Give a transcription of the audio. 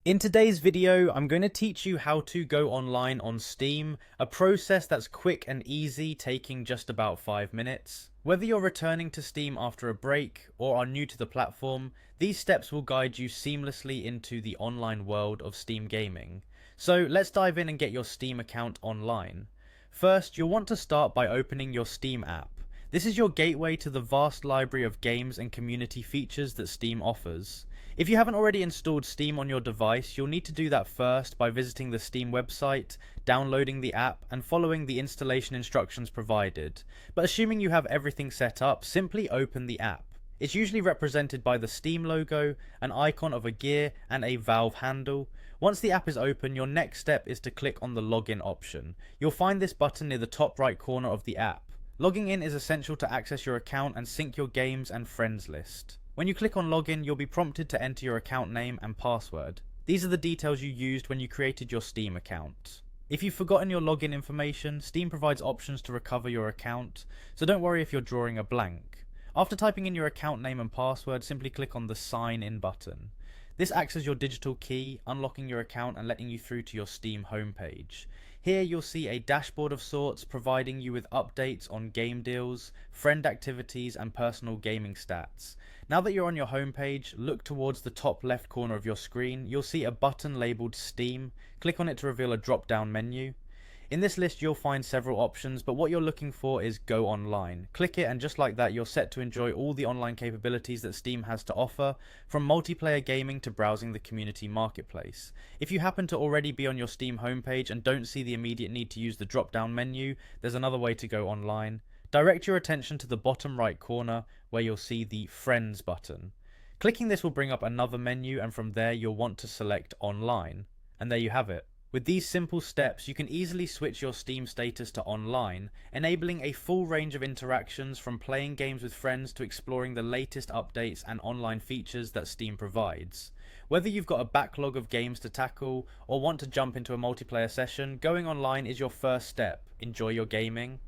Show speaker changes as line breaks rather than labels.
In today's video, I'm going to teach you how to go online on Steam, a process that's quick and easy, taking just about 5 minutes. Whether you're returning to Steam after a break or are new to the platform, these steps will guide you seamlessly into the online world of Steam gaming. So let's dive in and get your Steam account online. First, you'll want to start by opening your Steam app. This is your gateway to the vast library of games and community features that Steam offers. If you haven't already installed Steam on your device, you'll need to do that first by visiting the Steam website, downloading the app, and following the installation instructions provided. But assuming you have everything set up, simply open the app. It's usually represented by the Steam logo, an icon of a gear, and a Valve handle. Once the app is open, your next step is to click on the login option. You'll find this button near the top right corner of the app. Logging in is essential to access your account and sync your games and friends list. When you click on login, you'll be prompted to enter your account name and password. These are the details you used when you created your Steam account. If you've forgotten your login information, Steam provides options to recover your account, so don't worry if you're drawing a blank. After typing in your account name and password, simply click on the sign in button. This acts as your digital key, unlocking your account and letting you through to your Steam homepage. Here you'll see a dashboard of sorts, providing you with updates on game deals, friend activities and personal gaming stats. Now that you're on your homepage, look towards the top left corner of your screen. You'll see a button labelled Steam. Click on it to reveal a drop down menu. In this list you'll find several options, but what you're looking for is Go Online. Click it and just like that you're set to enjoy all the online capabilities that Steam has to offer, from multiplayer gaming to browsing the community marketplace. If you happen to already be on your Steam homepage and don't see the immediate need to use the drop down menu, there's another way to go online. Direct your attention to the bottom right corner where you'll see the Friends button. Clicking this will bring up another menu, and from there you'll want to select Online. And there you have it. With these simple steps, you can easily switch your Steam status to online, enabling a full range of interactions, from playing games with friends to exploring the latest updates and online features that Steam provides. Whether you've got a backlog of games to tackle or want to jump into a multiplayer session, going online is your first step. Enjoy your gaming.